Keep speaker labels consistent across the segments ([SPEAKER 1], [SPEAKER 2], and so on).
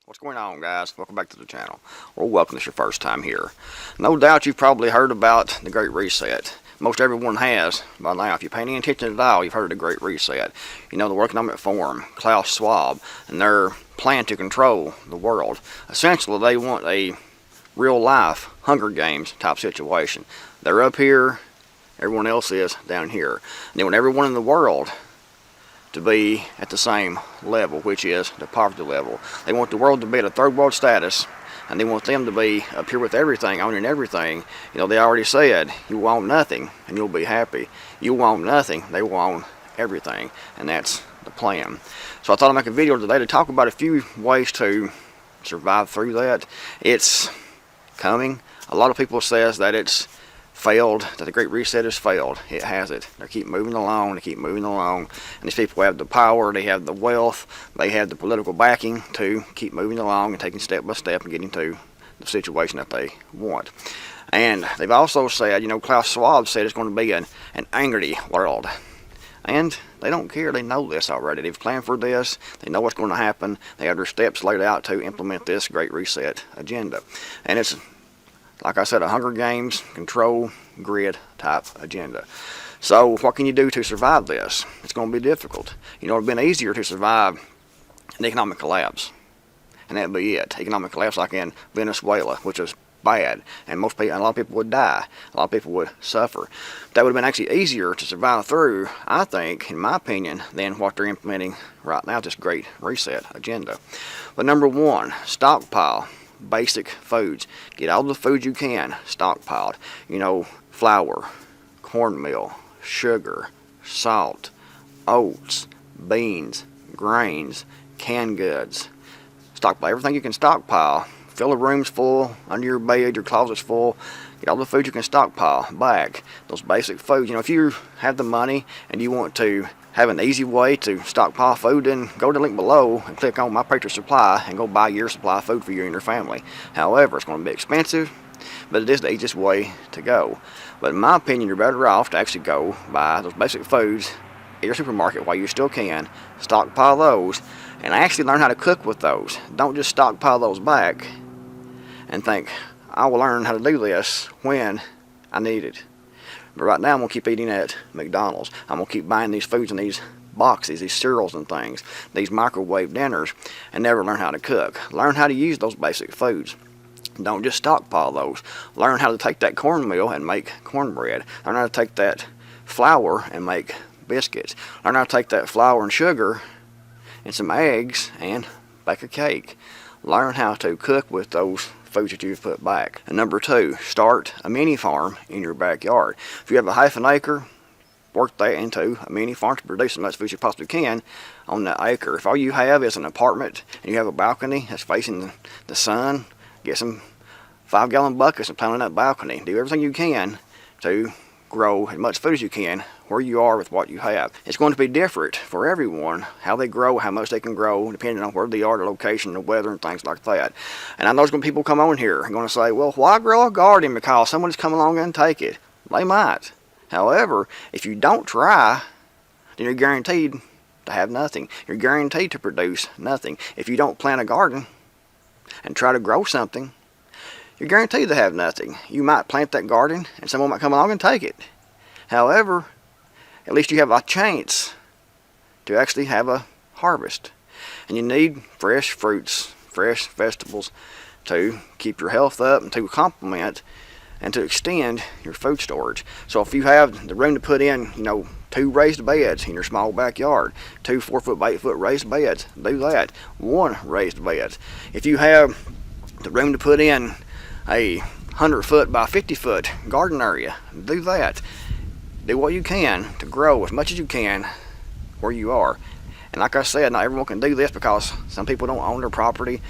[SPEAKER 1] What's going on, guys? Welcome back to the channel. Well, welcome if it's your first time here. No doubt you've probably heard about the Great Reset. Most everyone has by now. If you're paying any attention at all, you've heard of the Great Reset. You know, the World Economic Forum, Klaus Schwab, and their plan to control the world. Essentially, they want a real-life Hunger Games type situation. They're up here, everyone else is down here. And they want everyone in the world to be at the same level, which is the poverty level. They want the world to be at a third world status, and they want them to be up here with everything, owning everything. You know, they already said, you want nothing and you'll be happy. You want nothing, they want everything, and that's the plan. So I thought I'd make a video today to talk about a few ways to survive through that. It's coming. A lot of people says that it's failed, that the Great Reset has failed. It hasn't. They keep moving along, they keep moving along, and these people have the power, they have the wealth, they have the political backing to keep moving along and taking step by step and getting to the situation that they want. And they've also said, you know, Klaus Schwab said it's going to be an angry world. And they don't care. They know this already. They've planned for this. They know what's going to happen. They have their steps laid out to implement this Great Reset agenda. And it's, like I said, a Hunger Games, control, grid type agenda. So what can you do to survive this? It's going to be difficult. You know, it would have been easier to survive an economic collapse. And that'd be it. Economic collapse like in Venezuela, which is bad. And most people, a lot of people would die. A lot of people would suffer. That would have been actually easier to survive through, I think, in my opinion, than what they're implementing right now, this Great Reset agenda. But number one, stockpile basic foods. Get all the food you can stockpiled. You know, flour, cornmeal, sugar, salt, oats, beans, grains, canned goods. Stockpile everything you can stockpile. Fill the rooms full, under your bed, your closet's full. Get all the food you can stockpile back. Those basic foods. You know, if you have the money and you want to have an easy way to stockpile food, then go to the link below and click on My Patriot Supply and go buy your supply of food for you and your family. However, it's going to be expensive, but it is the easiest way to go. But in my opinion, you're better off to actually go buy those basic foods at your supermarket while you still can, stockpile those, and actually learn how to cook with those. Don't just stockpile those back and think, I will learn how to do this when I need it. But right now I'm going to keep eating at McDonald's. I'm going to keep buying these foods in these boxes, these cereals and things, these microwave dinners, and never learn how to cook. Learn how to use those basic foods. Don't just stockpile those. Learn how to take that cornmeal and make cornbread. Learn how to take that flour and make biscuits. Learn how to take that flour and sugar and some eggs and bake a cake. Learn how to cook with those foods that you've put back. And number two, start a mini farm in your backyard. If you have a half an acre, work that into a mini farm to produce as much food as you possibly can on that acre. If all you have is an apartment and you have a balcony that's facing the sun, get some 5-gallon buckets and plant on that balcony. Do everything you can to grow as much food as you can where you are with what you have. It's going to be different for everyone, how they grow, how much they can grow, depending on where they are, the location, the weather, and things like that. And I know there's going to be people come on here and going to say, well, why grow a garden because someone's come along and take it? They might. However, if you don't try, then you're guaranteed to have nothing. You're guaranteed to produce nothing. If you don't plant a garden and try to grow something, you're guaranteed to have nothing. You might plant that garden and someone might come along and take it. However, at least you have a chance to actually have a harvest. And you need fresh fruits, fresh vegetables to keep your health up and to complement and to extend your food storage. So if you have the room to put in, you know, 2 raised beds in your small backyard, 2 4-foot by 8-foot raised beds, do that. 1 raised bed. If you have the room to put in a 100-foot by 50-foot garden area, do that. Do what you can to grow as much as you can where you are. And like I said, not everyone can do this because some people don't own their property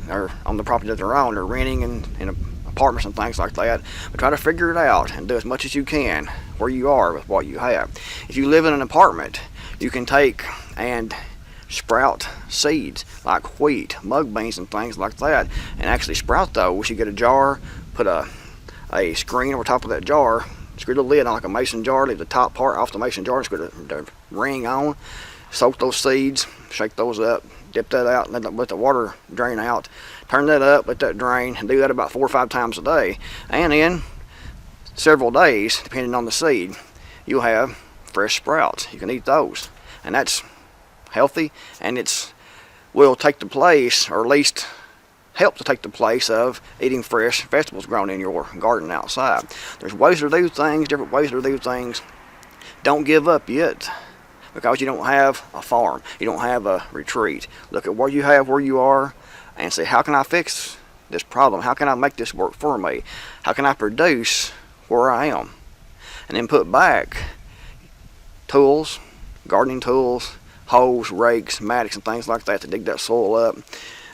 [SPEAKER 1] or on the property that they're on. They're renting in apartments and things like that. But try to figure it out and do as much as you can where you are with what you have. If you live in an apartment, you can take and sprout seeds like wheat, mung beans, and things like that, and actually sprout those. You get a jar, put a screen over top of that jar, screw the lid on like a mason jar, leave the top part off the mason jar, screw the ring on, soak those seeds, shake those up, dip that out, let the water drain out, turn that up, let that drain, and do that about 4 or 5 times a day. And in several days, depending on the seed, you'll have fresh sprouts. You can eat those, and that's healthy, and it's will take the place, or at least help to take the place of eating fresh vegetables grown in your garden outside. There's ways to do things, different ways to do things. Don't give up yet, because you don't have a farm, you don't have a retreat. Look at what you have where you are and say, how can I fix this problem? How can I make this work for me? How can I produce where I am? And then put back tools, gardening tools, hoes, rakes, mattocks, and things like that to dig that soil up,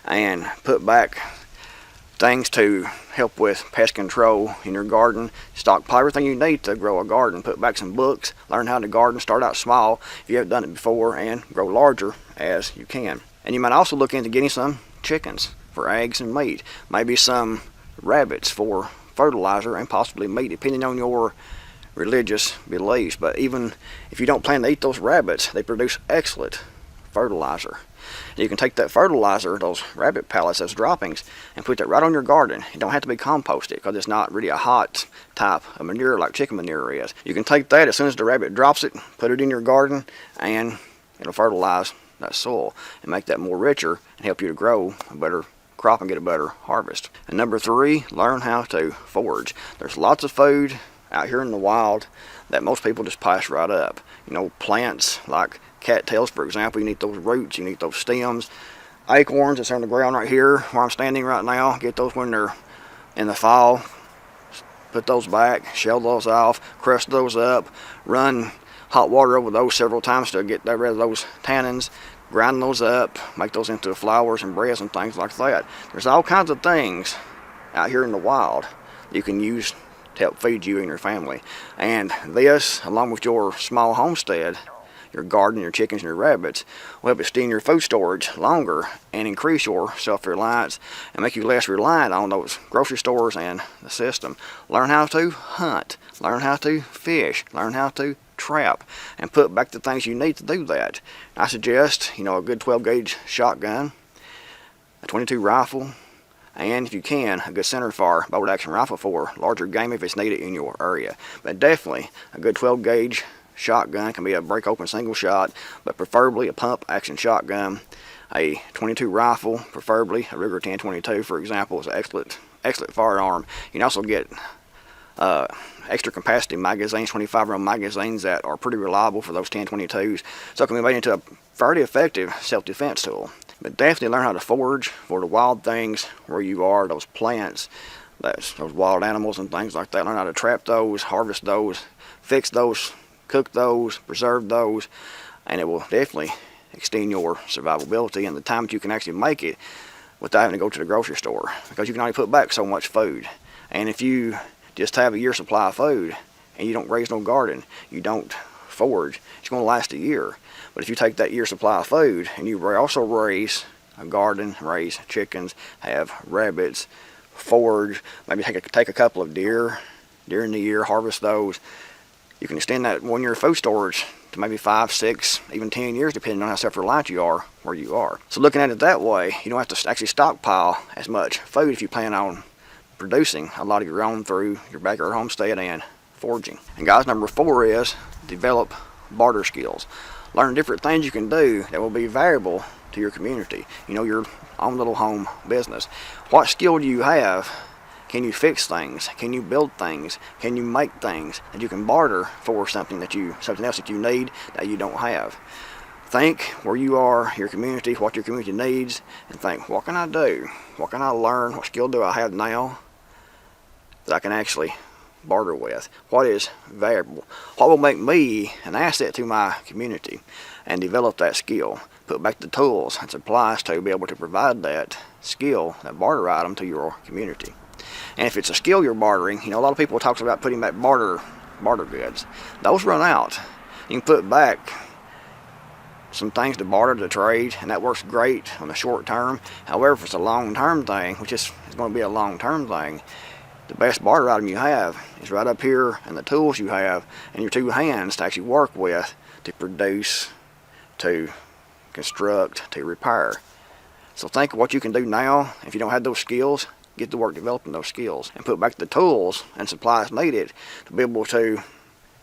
[SPEAKER 1] and put back things to help with pest control in your garden. Stockpile everything you need to grow a garden. Put back some books, learn how to garden, start out small if you haven't done it before, and grow larger as you can. And you might also look into getting some chickens for eggs and meat, maybe some rabbits for fertilizer and possibly meat, depending on your religious beliefs. But even if you don't plan to eat those rabbits, they produce excellent fertilizer. You can take that fertilizer, those rabbit pellets, those droppings, and put that right on your garden. It don't have to be composted, because it's not really a hot type of manure like chicken manure is. You can take that as soon as the rabbit drops it, put it in your garden, and it'll fertilize that soil and make that more richer and help you to grow a better crop and get a better harvest. And number 3, learn how to forage. There's lots of food out here in the wild that most people just pass right up. You know, plants like cattails, for example, you need those roots, you need those stems. Acorns that's on the ground right here where I'm standing right now, get those when they're in the fall. Put those back, shell those off, crust those up, run hot water over those several times to get rid of those tannins, grind those up, make those into flours and breads and things like that. There's all kinds of things out here in the wild you can use to help feed you and your family. And this, along with your small homestead, your garden, your chickens, and your rabbits, will help extend your food storage longer and increase your self-reliance and make you less reliant on those grocery stores and the system. Learn how to hunt, learn how to fish, learn how to trap, and put back the things you need to do that. I suggest, a good 12-gauge shotgun, a 22 rifle, and if you can, a good centerfire bolt action rifle for larger game if it's needed in your area. But definitely a good 12-gauge shotgun. Can be a break open single shot, but preferably a pump action shotgun. A 22 rifle, preferably a Ruger 1022, for example, is an excellent firearm. You can also get extra capacity magazines, 25-round magazines that are pretty reliable for those 1022s, so it can be made into a fairly effective self-defense tool. But definitely learn how to forage for the wild things where you are, those plants, those wild animals and things like that. Learn how to trap those, harvest those, fix those, cook those, preserve those, and it will definitely extend your survivability and the time that you can actually make it without having to go to the grocery store, because you can only put back so much food. And if you just have a year's supply of food and you don't raise no garden, you don't forage, it's going to last a year. But if you take that year's supply of food and you also raise a garden, raise chickens, have rabbits, forage, maybe take a couple of deer during the year, harvest those, you can extend that 1 year food storage to maybe 5, 6, even 10 years, depending on how self-reliant you are where you are. So looking at it that way, you don't have to actually stockpile as much food if you plan on producing a lot of your own through your backyard homestead and foraging. And guys, number 4 is develop barter skills. Learn different things you can do that will be valuable to your community. Your own little home business. What skill do you have? Can you fix things? Can you build things? Can you make things that you can barter for something else that you need that you don't have? Think where you are, your community, what your community needs, and think, what can I do? What can I learn? What skill do I have now that I can actually barter with? What is valuable? What will make me an asset to my community? And develop that skill. Put back the tools and supplies to be able to provide that skill, that barter item to your community. And if it's a skill you're bartering, a lot of people talk about putting back barter goods. Those run out. You can put back some things to barter, to trade, and that works great on the short term. However, if it's a long-term thing, which is going to be a long-term thing, the best barter item you have is right up here, and the tools you have and your 2 hands to actually work with, to produce, to construct, to repair. So think of what you can do now. If you don't have those skills, get to work developing those skills and put back the tools and supplies needed to be able to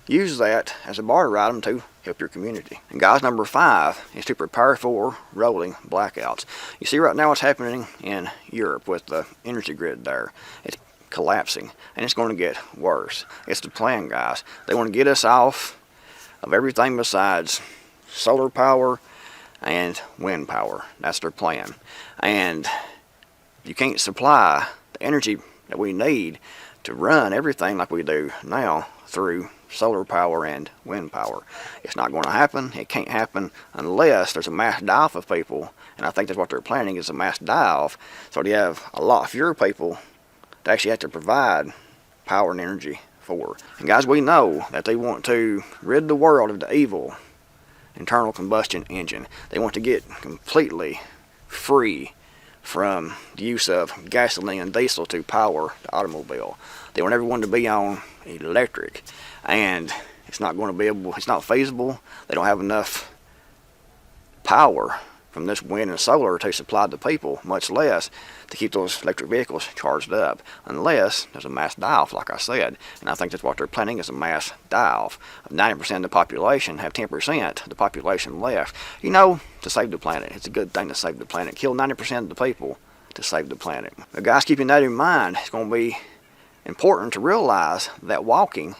[SPEAKER 1] use that as a barter item to help your community. And guys, number 5 is to prepare for rolling blackouts. You see right now what's happening in Europe with the energy grid there. It's collapsing, and it's going to get worse. It's the plan, guys. They want to get us off of everything besides solar power and wind power. That's their plan. And you can't supply the energy that we need to run everything like we do now through solar power and wind power. It's not going to happen. It can't happen unless there's a mass die-off of people, and I think that's what they're planning, is a mass die-off. So you have a lot fewer people to actually have to provide power and energy for. And guys, we know that they want to rid the world of the evil internal combustion engine. They want to get completely free from the use of gasoline and diesel to power the automobile. They want everyone to be on electric, and it's not going to be able, it's not feasible. They don't have enough power from this wind and solar to supply the people, much less to keep those electric vehicles charged up, unless there's a mass die-off, like I said. And I think that's what they're planning, is a mass die-off of 90% of the population, have 10% of the population left. You know, to save the planet. It's a good thing to save the planet. Kill 90% of the people to save the planet. But guys, keeping that in mind, it's going to be important to realize that walking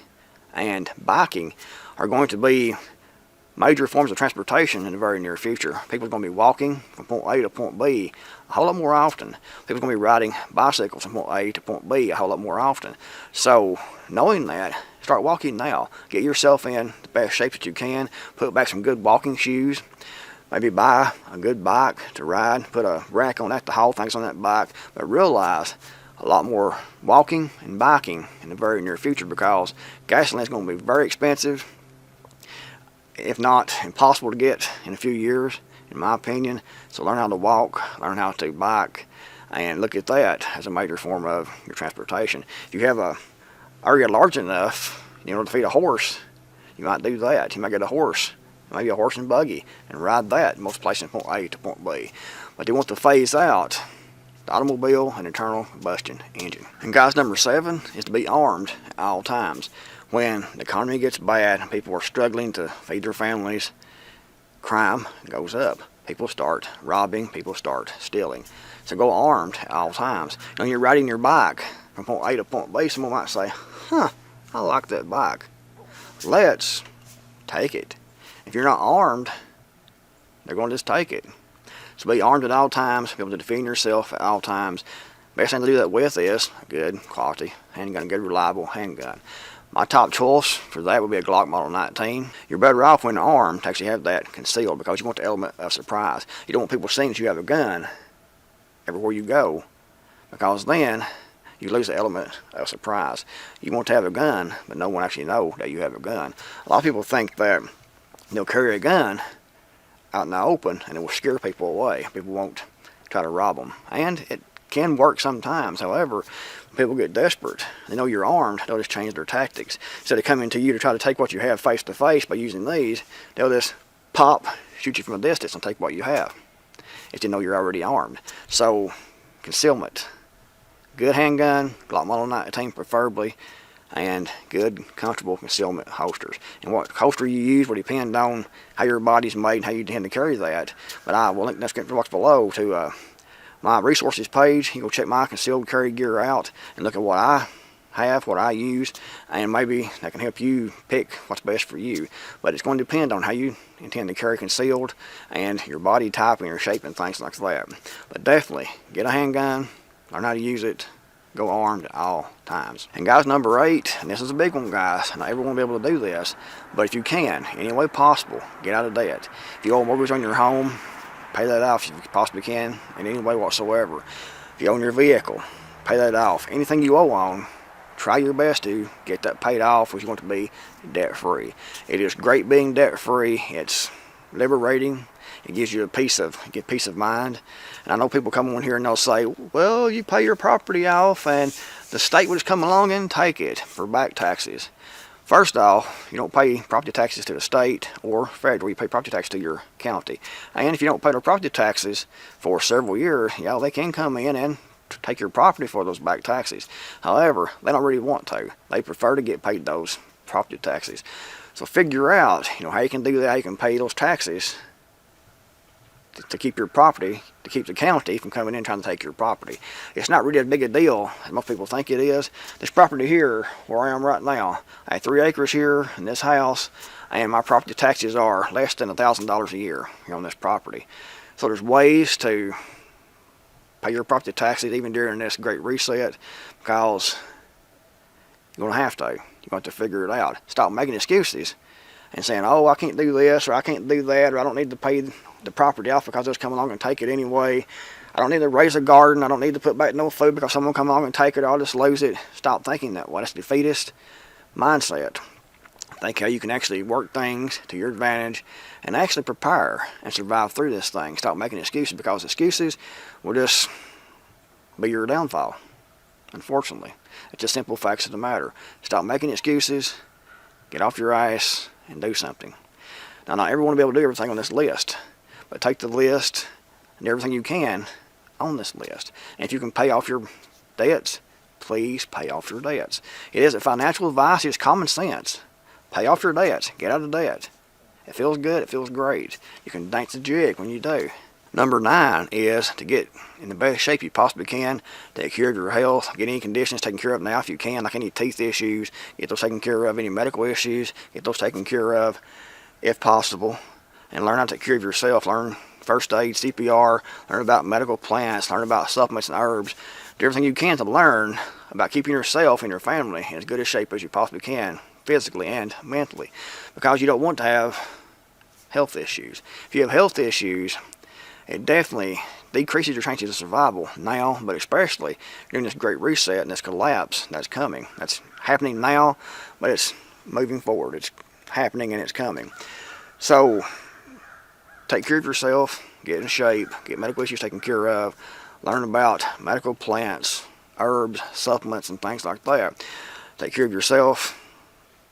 [SPEAKER 1] and biking are going to be major forms of transportation in the very near future. People are going to be walking from point A to point B a whole lot more often. People are going to be riding bicycles from point A to point B a whole lot more often. So, knowing that, start walking now. Get yourself in the best shape that you can. Put back some good walking shoes. Maybe buy a good bike to ride. Put a rack on that to haul things on that bike. But realize a lot more walking and biking in the very near future, because gasoline is going to be very expensive, if not impossible to get in a few years, in my opinion. So learn how to walk, learn how to bike, and look at that as a major form of your transportation. If you have a area large enough, to feed a horse, you might do that. You might get a horse, maybe a horse and buggy, and ride that in most places from point A to point B. But they want to phase out the automobile and internal combustion engine. And guys, number 7 is to be armed at all times. When the economy gets bad and people are struggling to feed their families, crime goes up. People start robbing, people start stealing. So go armed at all times. When you're riding your bike from point A to point B, someone might say, I like that bike. Let's take it. If you're not armed, they're going to just take it. So be armed at all times, be able to defend yourself at all times. Best thing to do that with is a good quality handgun, a good reliable handgun. My top choice for that would be a Glock Model 19. You're better off when armed to actually have that concealed, because you want the element of surprise. You don't want people seeing that you have a gun everywhere you go, because then you lose the element of surprise. You want to have a gun, but no one actually know that you have a gun. A lot of people think that they'll carry a gun out in the open and it will scare people away. People won't try to rob them. And it can work sometimes. However, when people get desperate, they know you're armed, they'll just change their tactics. Instead of coming to you to try to take what you have face to face by using these, they'll just pop, shoot you from a distance and take what you have, if they know you're already armed. So, concealment. Good handgun, Glock Model 19 preferably, and good, comfortable concealment holsters. And what holster you use will depend on how your body's made and how you intend to carry that. But I will link that description box below to my resources page. You go check my concealed carry gear out and look at what I have, what I use, and maybe that can help you pick what's best for you. But it's going to depend on how you intend to carry concealed and your body type and your shape and things like that. But definitely get a handgun, learn how to use it, go armed at all times. And guys, number 8, and this is a big one, guys. Not everyone will be able to do this, but if you can, any way possible, get out of debt. If you owe a mortgage on your home, pay that off if you possibly can, in any way whatsoever. If you own your vehicle, pay that off. Anything you owe on, try your best to get that paid off if you want to be debt-free. It is great being debt-free. It's liberating. It gives you peace of mind. And I know people come on here and they'll say, well, you pay your property off and the state will just come along and take it for back taxes. First off, you don't pay property taxes to the state or federal. You pay property tax to your county. And if you don't pay no property taxes for several years, yeah, they can come in and take your property for those back taxes. However, they don't really want to. They prefer to get paid those property taxes. So figure out, how you can do that, how you can pay those taxes to keep your property, to keep the county from coming in trying to take your property. It's not really as big a deal as most people think it is. This property here, where I am right now, I have 3 acres here in this house, and my property taxes are less than $1,000 a year here on this property. So there's ways to pay your property taxes even during this great reset, because you're going to have to. You're going to have to figure it out. Stop making excuses and saying, oh, I can't do this, or I can't do that, or I don't need to pay the property off because they'll come along and take it anyway. I don't need to raise a garden. I don't need to put back no food because someone will come along and take it, or I'll just lose it. Stop thinking that way. That's defeatist mindset. Think how you can actually work things to your advantage and actually prepare and survive through this thing. Stop making excuses, because excuses will just be your downfall, unfortunately. It's just simple facts of the matter. Stop making excuses, get off your ass, and do something. Now, not everyone will be able to do everything on this list, but take the list and everything you can on this list. And if you can pay off your debts, please pay off your debts. It isn't financial advice, it's common sense. Pay off your debts. Get out of debt. It feels good. It feels great. You can dance the jig when you do. Number 9 is to get in the best shape you possibly can. Take care of your health. Get any conditions taken care of now if you can, like any teeth issues. Get those taken care of. Any medical issues, get those taken care of if possible. And learn how to take care of yourself. Learn first aid, CPR. Learn about medical plants. Learn about supplements and herbs. Do everything you can to learn about keeping yourself and your family in as good a shape as you possibly can, physically and mentally, because you don't want to have health issues. If you have health issues, it definitely decreases your chances of survival now, but especially during this great reset and this collapse that's coming. That's happening now, but it's moving forward. It's happening and it's coming. So take care of yourself, get in shape, get medical issues taken care of, learn about medical plants, herbs, supplements, and things like that. Take care of yourself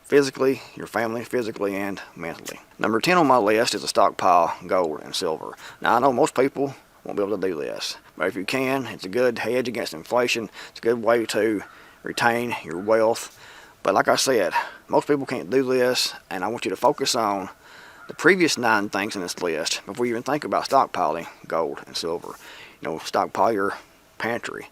[SPEAKER 1] physically, your family physically and mentally. Number 10 on my list is to stockpile gold and silver. Now, I know most people won't be able to do this, but if you can, it's a good hedge against inflation. It's a good way to retain your wealth. But like I said, most people can't do this, and I want you to focus on the previous 9 things in this list before you even think about stockpiling gold and silver. Stockpile your pantry,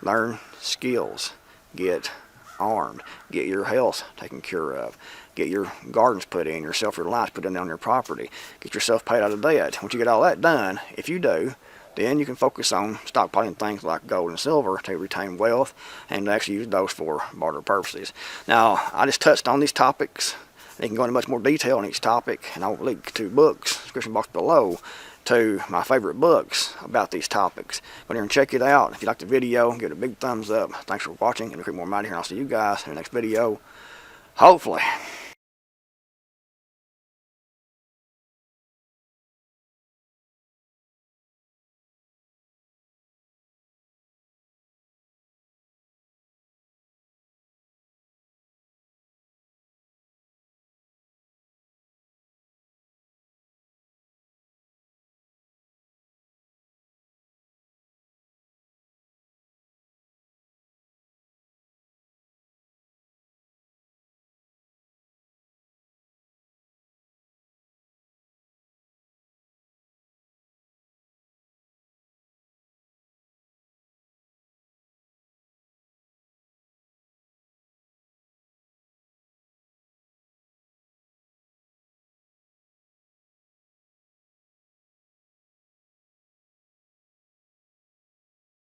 [SPEAKER 1] learn skills, get armed, get your health taken care of, get your gardens put in, your self-reliance put in on your property, get yourself paid out of debt. Once you get all that done, if you do, then you can focus on stockpiling things like gold and silver to retain wealth and actually use those for barter purposes. Now, I just touched on these topics. You can go into much more detail on each topic, and I'll link to books, description box below, to my favorite books about these topics. Go there and check it out. If you liked the video, give it a big thumbs up. Thanks for watching, and Creekmore out here, and I'll see you guys in the next video, hopefully.